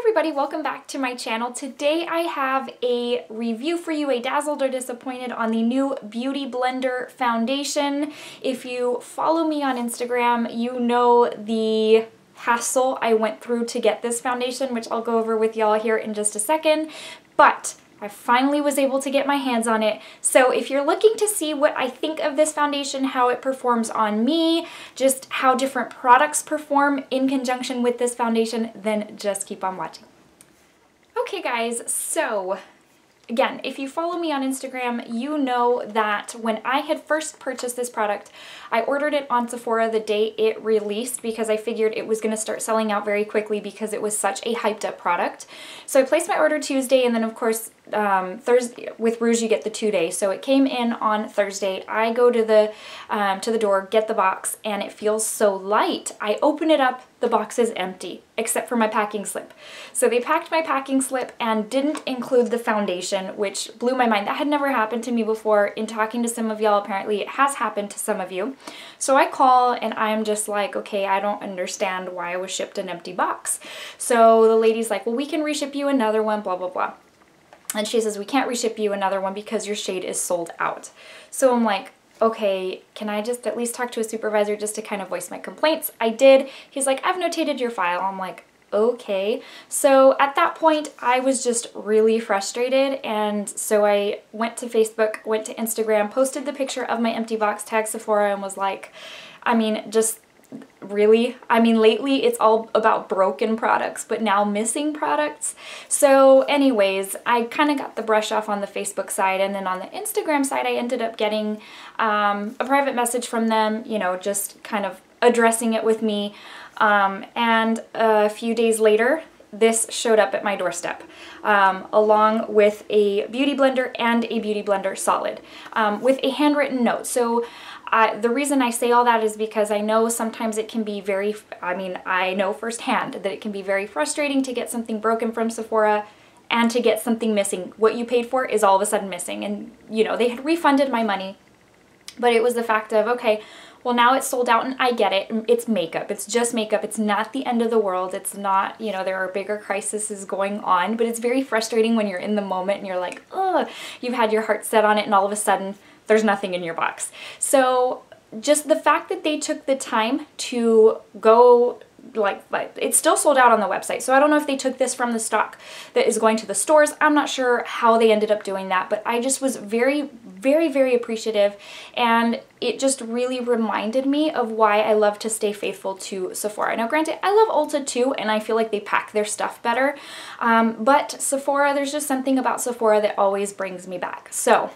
everybody, welcome back to my channel. Today I have a review for you, a Dazzled or Disappointed on the new Beauty Blender foundation. If you follow me on Instagram, you know the hassle I went through to get this foundation, which I'll go over with y'all here in just a second. But I finally was able to get my hands on it. So if you're looking to see what I think of this foundation, how it performs on me, just how different products perform in conjunction with this foundation, then just keep on watching. Okay guys, so again, if you follow me on Instagram, you know that when I had first purchased this product, I ordered it on Sephora the day it released because I figured it was going to start selling out very quickly because it was such a hyped up product. So I placed my order Tuesday, and then of course Thursday with Rouge you get the 2 days. So it came in on Thursday. I go to the door, get the box, and it feels so light. I open it up, the box is empty except for my packing slip. So they packed my packing slip and didn't include the foundation, which blew my mind. That had never happened to me before. In talking to some of y'all, apparently it has happened to some of you. So I call and I'm just like, okay, I don't understand why I was shipped an empty box. So the lady's like, well, we can reship you another one, blah, blah, blah. And she says, we can't reship you another one because your shade is sold out. So I'm like, okay, can I just at least talk to a supervisor just to kind of voice my complaints? I did. He's like, I've notated your file. I'm like, okay. So at that point, I was just really frustrated. And so I went to Facebook, went to Instagram, posted the picture of my empty box, tagged Sephora, and was like, I mean, just really? I mean, lately it's all about broken products, but now missing products. So anyways, I kind of got the brush off on the Facebook side, and then on the Instagram side, I ended up getting a private message from them, you know, just kind of addressing it with me. And a few days later, this showed up at my doorstep, along with a Beauty Blender and a Beauty Blender Solid, with a handwritten note. So the reason I say all that is because I know sometimes it can be very, I know firsthand that it can be very frustrating to get something broken from Sephora and to get something missing. What you paid for is all of a sudden missing. And, you know, they had refunded my money, but it was the fact of, okay, well, now it's sold out and I get it. It's makeup. It's just makeup. It's not the end of the world. It's not, you know, there are bigger crises going on, but it's very frustrating when you're in the moment and you're like, ugh, you've had your heart set on it and all of a sudden there's nothing in your box. So just the fact that they took the time to go, like it's still sold out on the website. So I don't know if they took this from the stock that is going to the stores. I'm not sure how they ended up doing that, but I just was very, very, very appreciative. And it just really reminded me of why I love to stay faithful to Sephora. Now, granted, I love Ulta too, and I feel like they pack their stuff better. But Sephora, there's just something about Sephora that always brings me back. So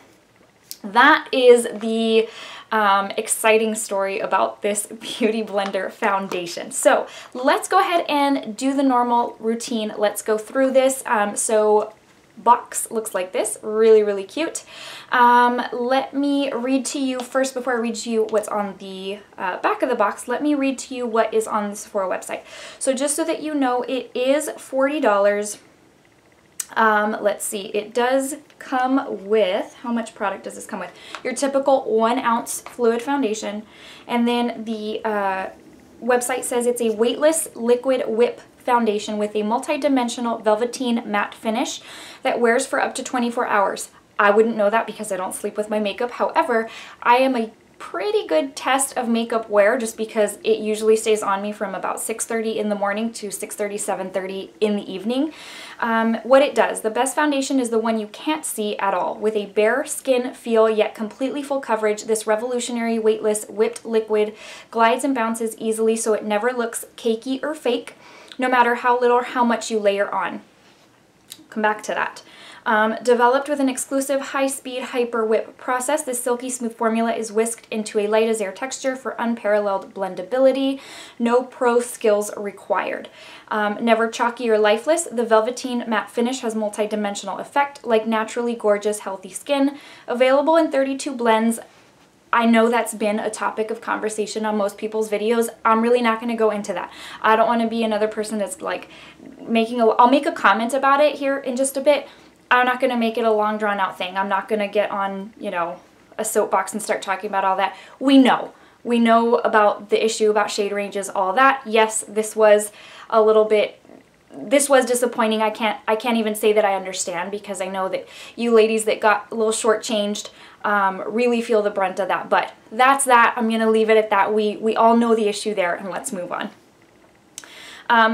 that is the exciting story about this Beauty Blender foundation. So let's go ahead and do the normal routine. Let's go through this. So box looks like this, really, really cute. Let me read to you first, before I read to you what's on the back of the box, let me read to you what is on the Sephora website. So just so that you know, it is $40. Let's see, it does come with, how much product does this come with? Your typical 1 ounce fluid foundation, and then the website says it's a weightless liquid whip foundation with a multi-dimensional velveteen matte finish that wears for up to 24 hours. I wouldn't know that because I don't sleep with my makeup. However, I am a pretty good test of makeup wear just because it usually stays on me from about 6:30 in the morning to 6:30, 7:30 in the evening. What it does, the best foundation is the one you can't see at all. With a bare skin feel yet completely full coverage, this revolutionary weightless whipped liquid glides and bounces easily so it never looks cakey or fake, no matter how little or how much you layer on. Come back to that. Developed with an exclusive high-speed hyper whip process, this silky smooth formula is whisked into a light as air texture for unparalleled blendability. No pro skills required. Never chalky or lifeless, the velveteen matte finish has multi-dimensional effect like naturally gorgeous, healthy skin. Available in 32 blends. I know that's been a topic of conversation on most people's videos. I'm really not going to go into that. I don't want to be another person that's like I'll make a comment about it here in just a bit. I'm not going to make it a long drawn out thing. I'm not going to get on, you know, a soapbox and start talking about all that. We know about the issue about shade ranges, all that. Yes, this was a little bit this was disappointing. I can't even say that I understand, because I know that you ladies that got a little shortchanged really feel the brunt of that. But that's that. I'm gonna leave it at that. We all know the issue there, and let's move on.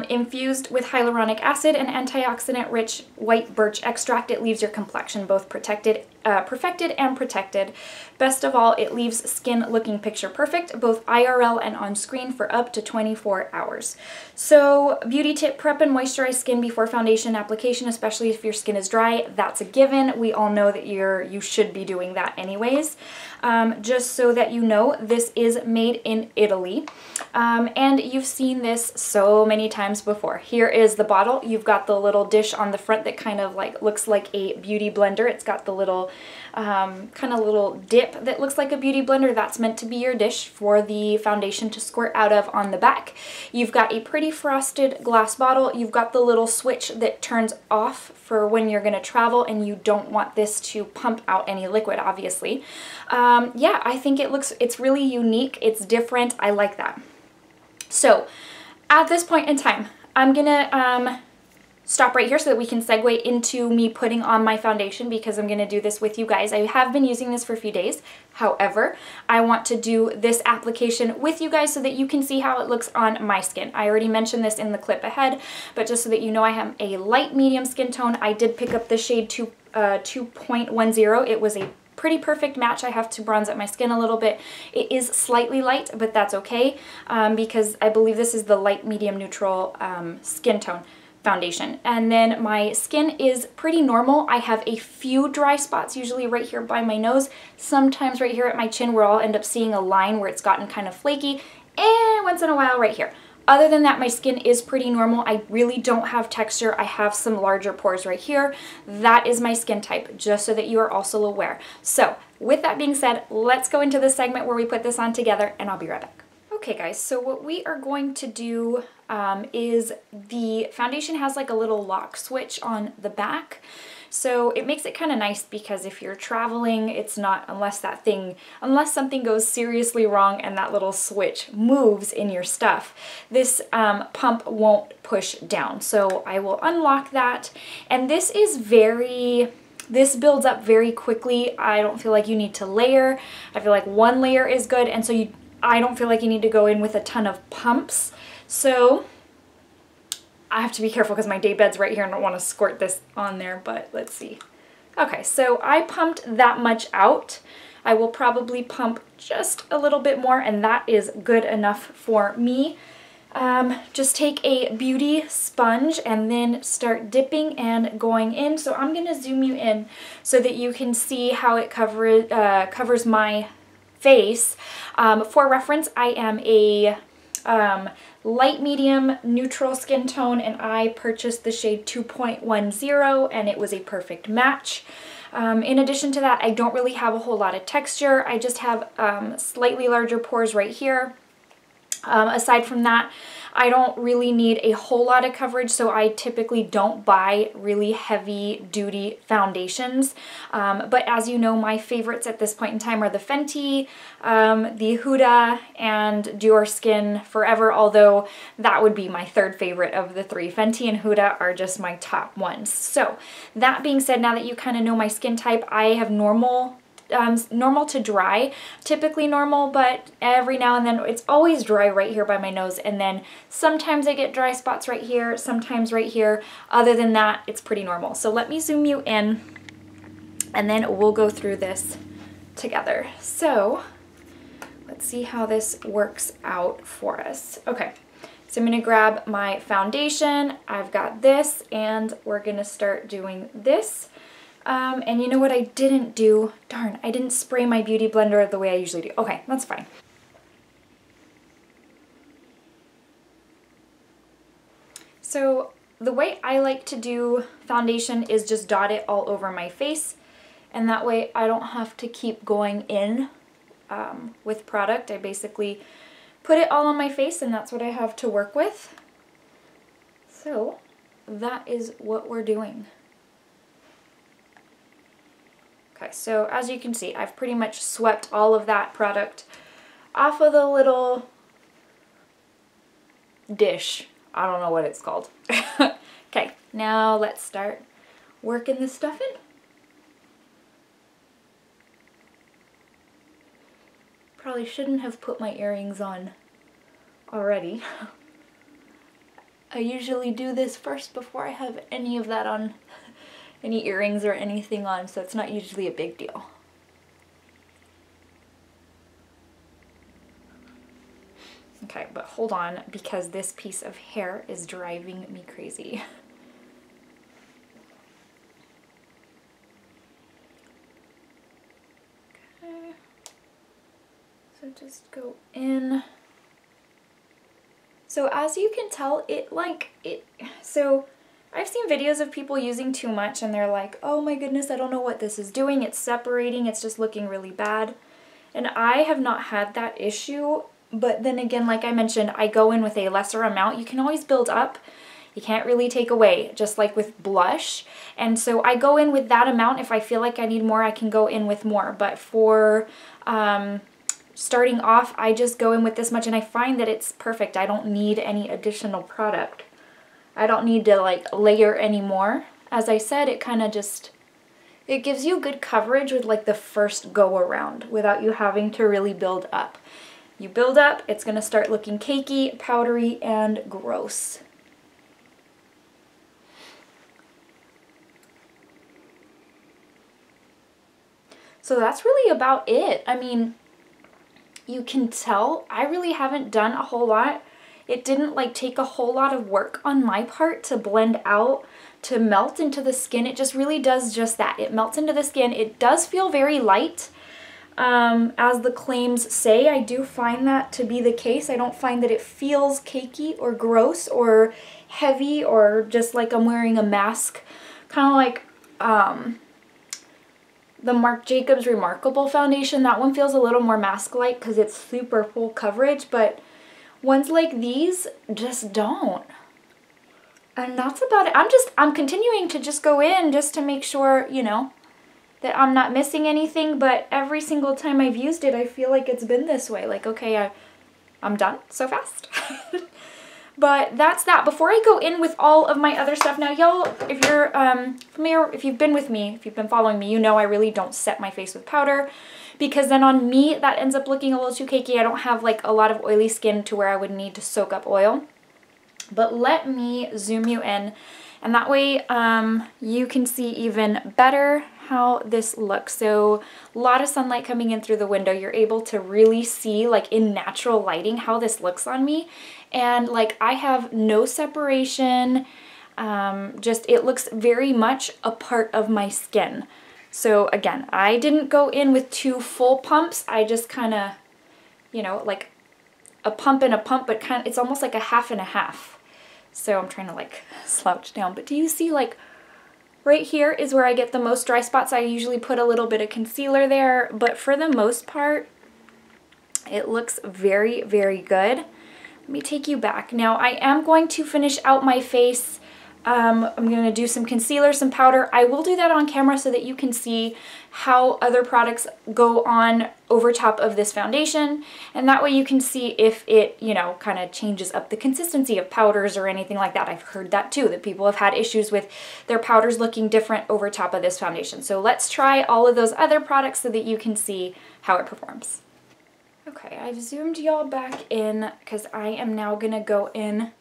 Infused with hyaluronic acid and antioxidant-rich white birch extract, it leaves your complexion both perfected and protected. Best of all, it leaves skin looking picture perfect, both IRL and on screen, for up to 24 hours. So, beauty tip: prep and moisturize skin before foundation application, especially if your skin is dry. That's a given. We all know that you should be doing that anyways. Just so that you know, this is made in Italy. And you've seen this so many times before. Here is the bottle. You've got the little dish on the front that kind of like looks like a beauty blender. It's got the little kind of little dip that looks like a beauty blender. That's meant to be your dish for the foundation to squirt out of on the back. You've got a pretty frosted glass bottle. You've got the little switch that turns off for when you're going to travel and you don't want this to pump out any liquid, obviously. Yeah, I think it's really unique. It's different. I like that. So at this point in time, I'm gonna stop right here so that we can segue into me putting on my foundation, because I'm gonna do this with you guys. I have been using this for a few days. However, I want to do this application with you guys so that you can see how it looks on my skin. I already mentioned this in the clip ahead, but just so that you know, I have a light medium skin tone. I did pick up the shade 2.10. It was a pretty perfect match. I have to bronze up my skin a little bit. It is slightly light, but that's okay, because I believe this is the light medium neutral skin tone foundation. And then my skin is pretty normal. I have a few dry spots, usually right here by my nose, sometimes right here at my chin, where I'll end up seeing a line where it's gotten kind of flaky, and once in a while right here. Other than that, my skin is pretty normal. I really don't have texture. I have some larger pores right here. That is my skin type, just so that you are also aware. So with that being said, let's go into the segment where we put this on together, and I'll be right back. Okay guys, so what we are going to do is the foundation has like a little lock switch on the back. So it makes it kind of nice, because if you're traveling, it's not, unless something goes seriously wrong and that little switch moves in your stuff, this pump won't push down. So I will unlock that, and this builds up very quickly. I don't feel like you need to layer. I feel like one layer is good, and so I don't feel like you need to go in with a ton of pumps. So I have to be careful because my day bed's right here and I don't want to squirt this on there, but let's see. Okay, so I pumped that much out. I will probably pump just a little bit more, and that is good enough for me. Just take a beauty sponge and then start dipping and going in. So I'm going to zoom you in so that you can see how it covers my face. For reference, I am a light medium neutral skin tone, and I purchased the shade 2.10, and it was a perfect match. In addition to that, I don't really have a whole lot of texture. I just have slightly larger pores right here. Aside from that, I don't really need a whole lot of coverage, so I typically don't buy really heavy duty foundations. But as you know, my favorites at this point in time are the Fenty, the Huda, and Dior Skin Forever, although that would be my third favorite of the three. Fenty and Huda are just my top ones. So that being said, now that you kind of know my skin type, I have normal to dry, typically normal, but every now and then it's always dry right here by my nose, and then sometimes I get dry spots right here, sometimes right here. Other than that, it's pretty normal. So let me zoom you in, and then we'll go through this together. So let's see how this works out for us. Okay, so I'm going to grab my foundation. I've got this, and we're going to start doing this. And you know what I didn't do? Darn, I didn't spray my beauty blender the way I usually do. Okay, that's fine. So the way I like to do foundation is just dot it all over my face, and that way I don't have to keep going in with product. I basically put it all on my face, and that's what I have to work with. So that is what we're doing. Okay, so as you can see, I've pretty much swept all of that product off of the little dish I don't know what it's called. Okay, now let's start working this stuff in. Probably shouldn't have put my earrings on already. I usually do this first before I have any of that on, any earrings or anything on, so it's not usually a big deal. Okay, but hold on, because this piece of hair is driving me crazy. Okay, so just go in. So as you can tell, so I've seen videos of people using too much and they're like, oh my goodness, I don't know what this is doing. It's separating, it's just looking really bad. And I have not had that issue, but then again, like I mentioned, I go in with a lesser amount. You can always build up. You can't really take away, just like with blush. And so I go in with that amount. If I feel like I need more, I can go in with more. But for starting off, I just go in with this much and I find that it's perfect. I don't need any additional product. I don't need to like layer anymore. As I said, it kind of just, it gives you good coverage with like the first go around without you having to really build up. You build up, it's going to start looking cakey, powdery, and gross. So that's really about it. I mean, you can tell I really haven't done a whole lot. It didn't like take a whole lot of work on my part to blend out, to melt into the skin. It just really does just that. It melts into the skin. It does feel very light. As the claims say, I do find that to be the case. I don't find that it feels cakey or gross or heavy or just like I'm wearing a mask. Kind of like the Marc Jacobs Remarkable foundation. That one feels a little more mask-like because it's super full coverage, but ones like these just don't. And that's about it. I'm continuing to just go in just to make sure, you know, that I'm not missing anything, but every single time I've used it, I feel like it's been this way. Like, okay, I'm done so fast. But that's that. Before I go in with all of my other stuff, now y'all, if you're familiar, if you've been with me, if you've been following me, you know I really don't set my face with powder, because then on me, that ends up looking a little too cakey. I don't have like a lot of oily skin to where I would need to soak up oil. But let me zoom you in, and that way you can see even better how this looks. So a lot of sunlight coming in through the window. You're able to really see like in natural lighting how this looks on me. And like I have no separation, just it looks very much a part of my skin. So again, I didn't go in with 2 full pumps. I just kind of, you know, like a pump and a pump, but kind of, it's almost like a half and a half. So I'm trying to like slouch down, but do you see like right here is where I get the most dry spots. I usually put a little bit of concealer there, but for the most part, it looks very, very good. Let me take you back. Now I am going to finish out my face. I'm going to do some concealer, some powder. I will do that on camera so that you can see how other products go on over top of this foundation. And that way you can see if it, you know, kind of changes up the consistency of powders or anything like that. I've heard that too, that people have had issues with their powders looking different over top of this foundation. So let's try all of those other products so that you can see how it performs. Okay, I've zoomed y'all back in because I am now going to go in.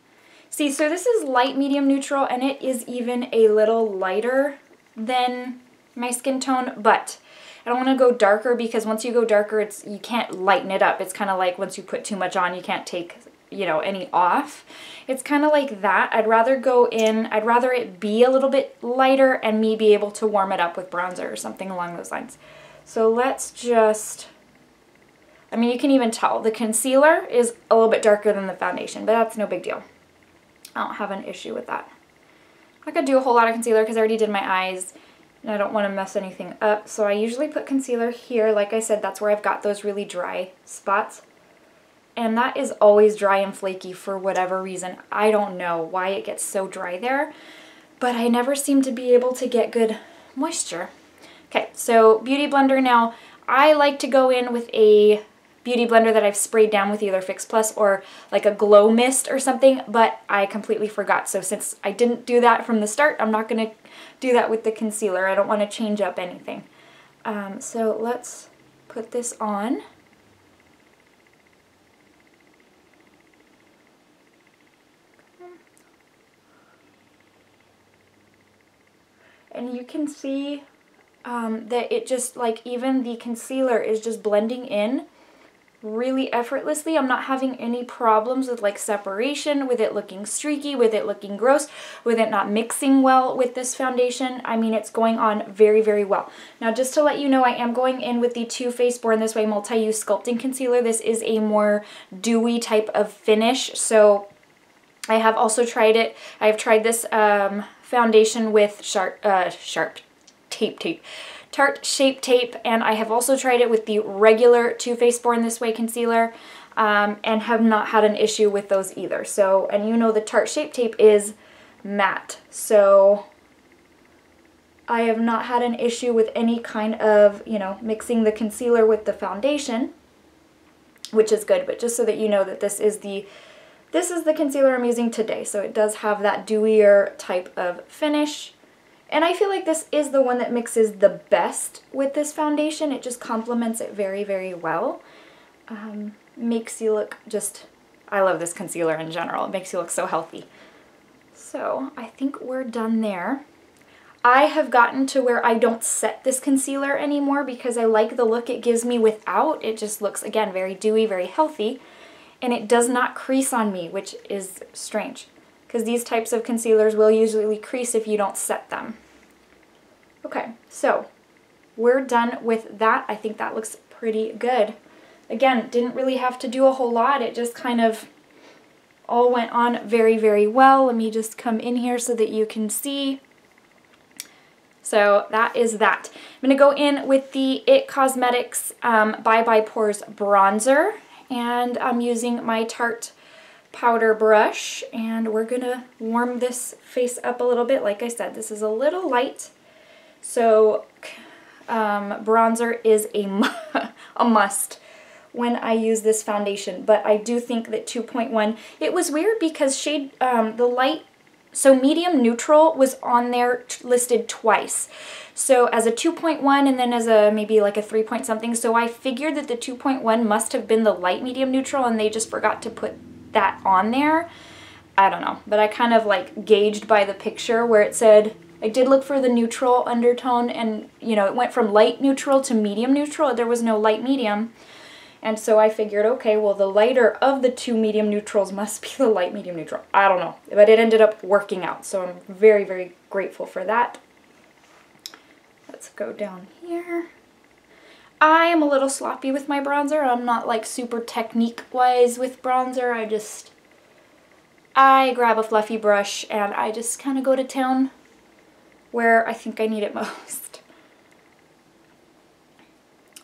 See, so this is light, medium, neutral, and it is even a little lighter than my skin tone, but I don't want to go darker because once you go darker, you can't lighten it up. It's kind of like once you put too much on, you can't take, you know, any off. It's kind of like that. I'd rather go in, I'd rather it be a little bit lighter and me be able to warm it up with bronzer or something along those lines. So let's just, I mean, you can even tell the concealer is a little bit darker than the foundation, but that's no big deal. I don't have an issue with that. I'm not going to do a whole lot of concealer because I already did my eyes and I don't want to mess anything up. So I usually put concealer here. Like I said, that's where I've got those really dry spots. And that is always dry and flaky for whatever reason. I don't know why it gets so dry there, but I never seem to be able to get good moisture. Okay, so Beauty Blender now. I like to go in with a Beauty blender that I've sprayed down with either Fix Plus or like a glow mist or something, but I completely forgot. So since I didn't do that from the start, I'm not going to do that with the concealer. I don't want to change up anything. So let's put this on. And you can see that it just, like, even the concealer is just blending in really effortlessly. I'm not having any problems with like separation, with it looking streaky, with it looking gross, with it not mixing well with this foundation. I mean, it's going on very, very well. Now, just to let you know, I am going in with the Too Faced Born This Way Multi-Use Sculpting Concealer. This is a more dewy type of finish, so I have also tried it. I've tried this foundation with Tarte Shape Tape, and I have also tried it with the regular Too Faced Born This Way concealer, and have not had an issue with those either. So, and you know the Tarte Shape Tape is matte, so I have not had an issue with any kind of, you know, mixing the concealer with the foundation, which is good. But just so that you know that this is the concealer I'm using today, so it does have that dewier type of finish. And I feel like this is the one that mixes the best with this foundation. It just complements it very, very well. Makes you look just, I love this concealer in general. It makes you look so healthy. So I think we're done there. I have gotten to where I don't set this concealer anymore because I like the look it gives me without. It just looks, again, very dewy, very healthy. And it does not crease on me, which is strange, because these types of concealers will usually crease if you don't set them. Okay, so we're done with that. I think that looks pretty good. Again, didn't really have to do a whole lot. It just kind of all went on very, very well. Let me just come in here so that you can see. So that is that. I'm going to go in with the IT Cosmetics Bye Bye Pores bronzer, and I'm using my Tarte powder brush, and we're gonna warm this face up a little bit. Like I said, this is a little light, so bronzer is a must when I use this foundation. But I do think that 2.1, it was weird because shade, the light, so medium neutral was on there listed twice. So as a 2.1 and then as a maybe like a 3 point something. So I figured that the 2.1 must have been the light medium neutral and they just forgot to put that on there. I don't know, but I kind of like gauged by the picture where it said, I did look for the neutral undertone, and you know, it went from light neutral to medium neutral. There was no light medium. And so I figured, okay, well, the lighter of the two medium neutrals must be the light medium neutral. I don't know, but it ended up working out. So I'm very, very grateful for that. Let's go down here. I am a little sloppy with my bronzer. I'm not like super technique-wise with bronzer. I grab a fluffy brush and I just kind of go to town where I think I need it most.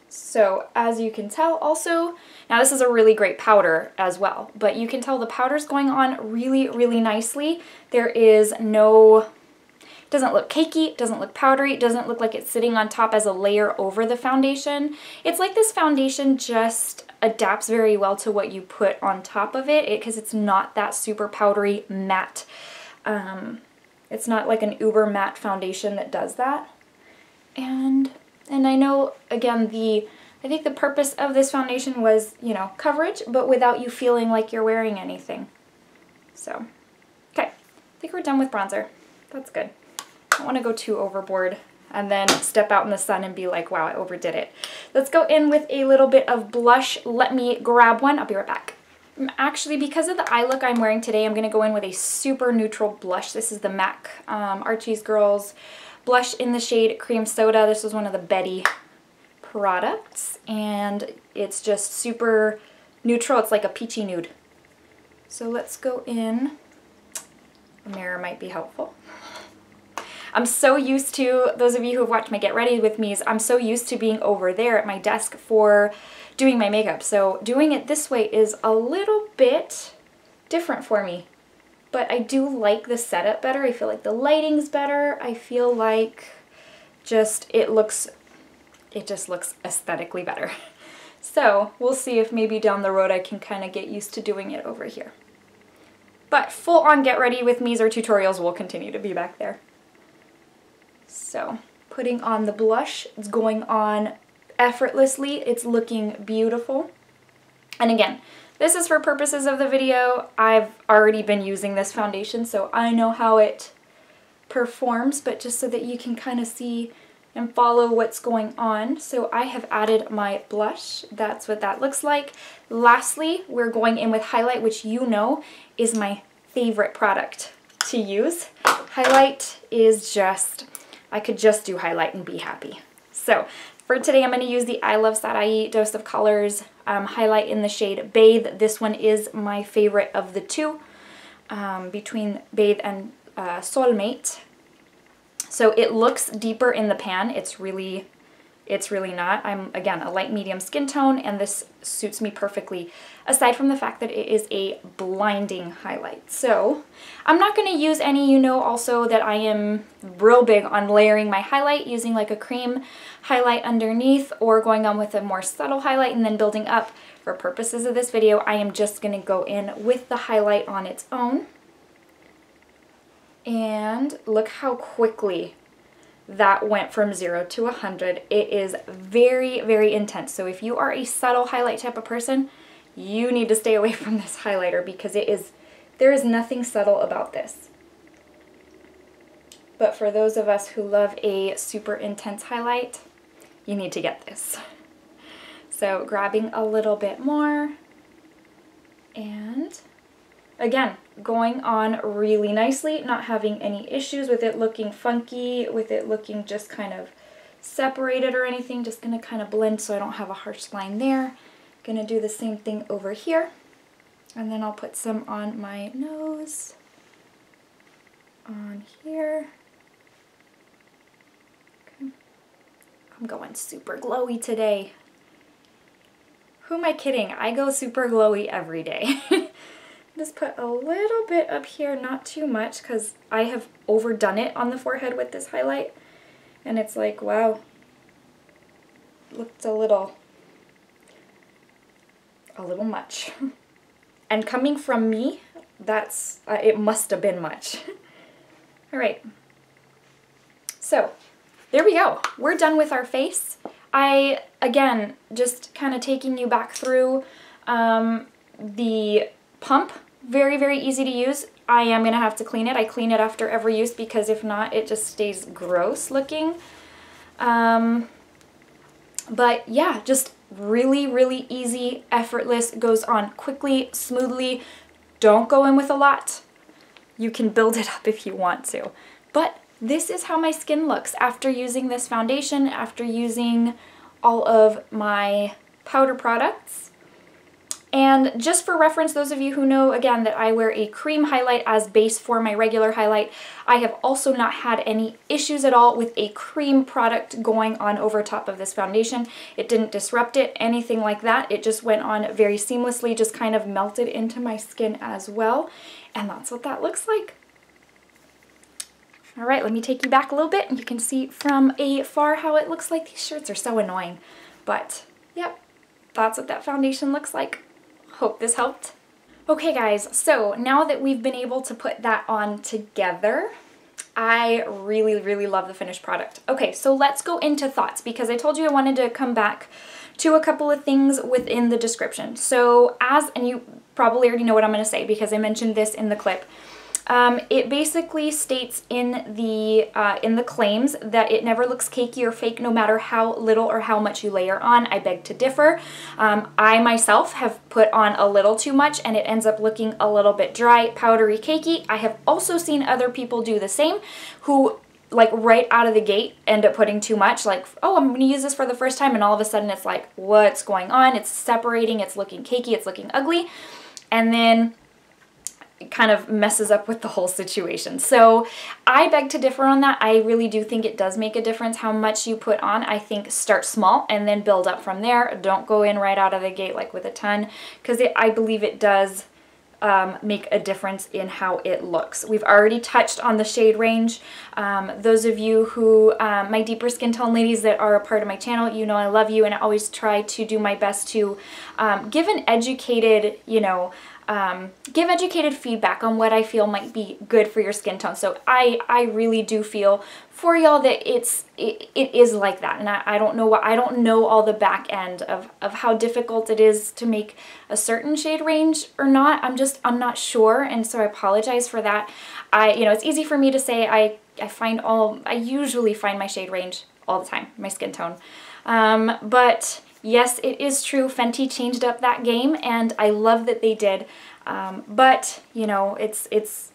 So as you can tell also, now this is a really great powder as well, but you can tell the powder's going on really, really nicely. There is no, it doesn't look cakey, it doesn't look powdery, it doesn't look like it's sitting on top as a layer over the foundation. It's like this foundation just adapts very well to what you put on top of it because it's not that super powdery matte. It's not like an uber matte foundation that does that. And I know, again, I think the purpose of this foundation was, you know, coverage, but without you feeling like you're wearing anything. So, okay, I think we're done with bronzer. That's good. I don't want to go too overboard and then step out in the sun and be like, wow, I overdid it. Let's go in with a little bit of blush. Let me grab one. I'll be right back. Actually, because of the eye look I'm wearing today, I'm going to go in with a super neutral blush. This is the MAC Archie's Girls blush in the shade Cream Soda. This was one of the Betty products, and it's just super neutral. It's like a peachy nude. So let's go in. A mirror might be helpful. I'm so used to, those of you who have watched my Get Ready With Me's, I'm so used to being over there at my desk for doing my makeup. So doing it this way is a little bit different for me. But I do like the setup better. I feel like the lighting's better. I feel like it just looks aesthetically better. So we'll see if maybe down the road I can kind of get used to doing it over here. But full on get ready with me's or tutorials will continue to be back there. So putting on the blush, it's going on effortlessly. It's looking beautiful. And again, this is for purposes of the video. I've already been using this foundation, so I know how it performs, but just so that you can kind of see and follow what's going on. So I have added my blush. That's what that looks like. Lastly, we're going in with highlight, which you know is my favorite product to use. Highlight is just, I could just do highlight and be happy. So for today, I'm going to use the iluvsarahii Dose of Colors highlight in the shade Bathe. This one is my favorite of the two, between Bathe and Soulmate. So it looks deeper in the pan. It's really not. I'm, again, a light medium skin tone, and this suits me perfectly, aside from the fact that it is a blinding highlight. So I'm not going to use any, you know also that I am real big on layering my highlight, using like a cream highlight underneath or going on with a more subtle highlight and then building up. For purposes of this video, I am just going to go in with the highlight on its own. And look how quickly that went from 0 to 100. It is very, very intense. So if you are a subtle highlight type of person, you need to stay away from this highlighter because there is nothing subtle about this. But for those of us who love a super intense highlight, you need to get this. So grabbing a little bit more, and again, going on really nicely, not having any issues with it looking funky, with it looking just kind of separated or anything. Just going to kind of blend so I don't have a harsh line there. Going to do the same thing over here. And then I'll put some on my nose, on here. Okay. I'm going super glowy today. Who am I kidding? I go super glowy every day. Just put a little bit up here, not too much, because I have overdone it on the forehead with this highlight. And it's like, wow, looked a little much. And coming from me, that's, it must have been much. All right. So there we go. We're done with our face. Again, just kind of taking you back through the pump. Very, very easy to use. I am going to have to clean it. I clean it after every use because if not, it just stays gross looking. But yeah, just really, really easy, effortless, goes on quickly, smoothly. Don't go in with a lot. You can build it up if you want to. But this is how my skin looks after using this foundation, after using all of my powder products. And just for reference, those of you who know, again, that I wear a cream highlight as base for my regular highlight, I have also not had any issues at all with a cream product going on over top of this foundation. It didn't disrupt it, anything like that. It just went on very seamlessly, just kind of melted into my skin as well. And that's what that looks like. All right, let me take you back a little bit and you can see from afar how it looks like. These shirts are so annoying, but yep, that's what that foundation looks like. Hope this helped. Okay guys, so now that we've been able to put that on together, I really, really love the finished product. Okay, so let's go into thoughts because I told you I wanted to come back to a couple of things within the description. So and you probably already know what I'm going to say because I mentioned this in the clip. It basically states in the claims that it never looks cakey or fake no matter how little or how much you layer on. I beg to differ. I myself have put on a little too much and it ends up looking a little bit dry, powdery, cakey. I have also seen other people do the same who like right out of the gate end up putting too much, like, oh, I'm going to use this for the first time, and all of a sudden it's like, what's going on? It's separating, it's looking cakey, it's looking ugly, and then it kind of messes up with the whole situation. So I beg to differ on that. I really do think it does make a difference how much you put on. I think start small and then build up from there. Don't go in right out of the gate like with a ton, because I believe it does make a difference in how it looks. We've already touched on the shade range. Those of you who, my deeper skin tone ladies that are a part of my channel, you know I love you, and I always try to do my best to give an educated, you know, give educated feedback on what I feel might be good for your skin tone. So I really do feel for y'all that it is like that, and I don't know all the back end of how difficult it is to make a certain shade range or not. I'm not sure, and so I apologize for that. You know, it's easy for me to say I usually find my shade range all the time, my skin tone. But yes, it is true, Fenty changed up that game, and I love that they did. But you know, it's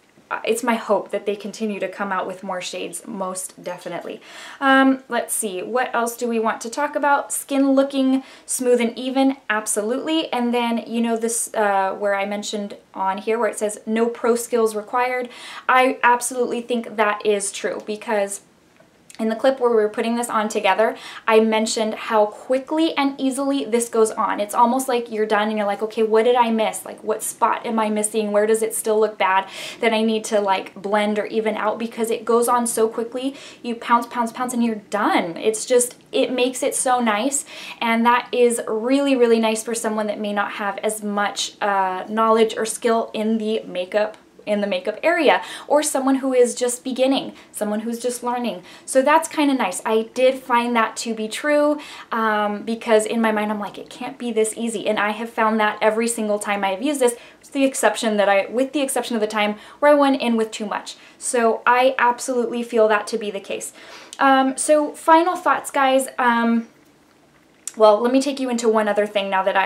my hope that they continue to come out with more shades, most definitely. Let's see, what else do we want to talk about? Skin looking smooth and even, absolutely. And then, you know, this where I mentioned on here where it says no pro skills required, I absolutely think that is true, because in the clip where we were putting this on together, I mentioned how quickly and easily this goes on. It's almost like you're done and you're like, okay, what did I miss? Like, what spot am I missing? Where does it still look bad that I need to like blend or even out? Because it goes on so quickly. You pounce, pounce, pounce, and you're done. It's just, it makes it so nice. And that is really, really nice for someone that may not have as much knowledge or skill in the makeup area, or someone who is just beginning, someone who's just learning. So that's kind of nice. I did find that to be true, because in my mind I'm like, it can't be this easy, and I have found that every single time I've used this, with the exception of the time where I went in with too much. So I absolutely feel that to be the case. So final thoughts, guys. Well, let me take you into one other thing now that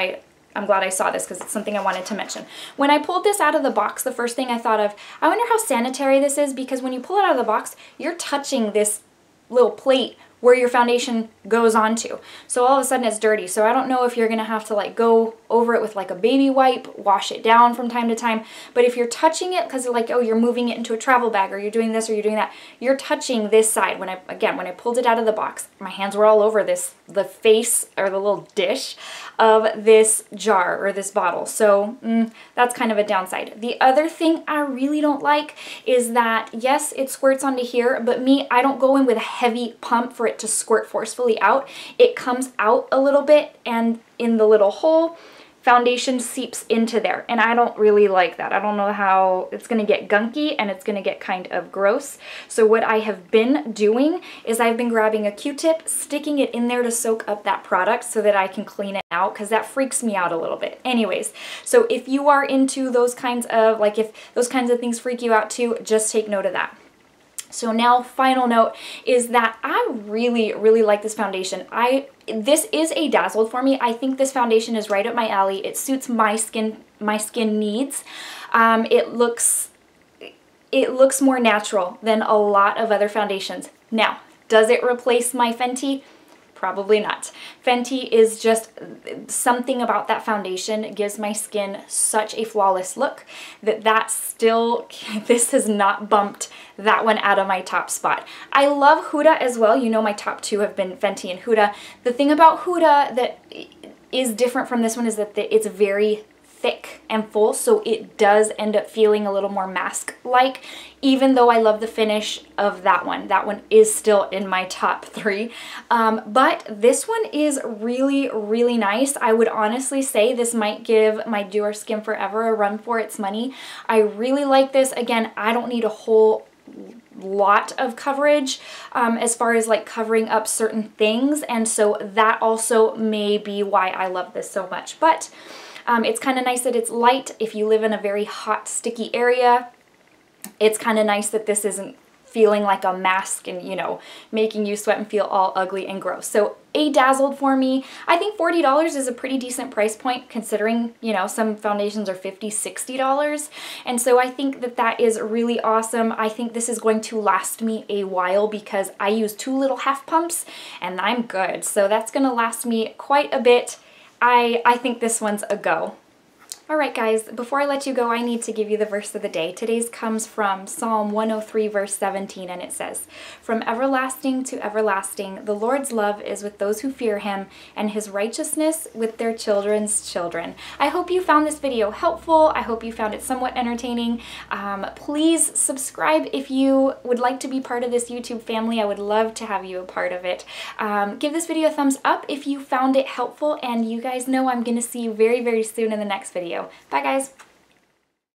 I'm glad I saw this, because it's something I wanted to mention. When I pulled this out of the box, the first thing I thought of, I wonder how sanitary this is, because when you pull it out of the box, you're touching this little plate where your foundation goes onto. So all of a sudden it's dirty. So I don't know if you're gonna have to like go over it with like a baby wipe, wash it down from time to time. But if you're touching it because like, oh, you're moving it into a travel bag, or you're doing this or you're doing that, you're touching this side. When I pulled it out of the box, my hands were all over the face or the little dish of this jar or this bottle. So that's kind of a downside. The other thing I really don't like is that, yes, it squirts onto here, but I don't go in with a heavy pump for it to squirt forcefully out. It comes out a little bit, and in the little hole, foundation seeps into there, and I don't really like that. I don't know how it's going to get gunky, and it's going to get kind of gross. So what I have been doing is I've been grabbing a Q-tip, sticking it in there to soak up that product so that I can clean it out, because that freaks me out a little bit. Anyways, so if you are into those kinds of, like if those kinds of things freak you out too, just take note of that. So now, final note is that I really, really like this foundation. This is a Dazzled for me. I think this foundation is right up my alley. It suits my skin needs. It looks more natural than a lot of other foundations. Now, does it replace my Fenty? Probably not. Fenty is just something about that foundation gives my skin such a flawless look that this has not bumped that one out of my top spot. I love Huda as well. You know, my top two have been Fenty and Huda. The thing about Huda that is different from this one is that it's very thick and full, so it does end up feeling a little more mask-like, even though I love the finish of that one. That one is still in my top three. But this one is really, really nice. I would honestly say this might give my Do Our Skin Forever a run for its money. I really like this. Again, I don't need a whole lot of coverage as far as like covering up certain things, and so that also may be why I love this so much. But it's kind of nice that it's light if you live in a very hot, sticky area. It's kind of nice that this isn't feeling like a mask and, you know, making you sweat and feel all ugly and gross. So a Dazzled for me. I think $40 is a pretty decent price point considering, you know, some foundations are $50, $60. And so I think that that is really awesome. I think this is going to last me a while because I use 2 little half pumps and I'm good. So that's going to last me quite a bit. I think this one's a go. Alright guys, before I let you go, I need to give you the verse of the day. Today's comes from Psalm 103 verse 17, and it says, "From everlasting to everlasting, the Lord's love is with those who fear him, and his righteousness with their children's children." I hope you found this video helpful. I hope you found it somewhat entertaining. Please subscribe if you would like to be part of this YouTube family. I would love to have you a part of it. Give this video a thumbs up if you found it helpful, and you guys know I'm going to see you very, very soon in the next video. Bye guys!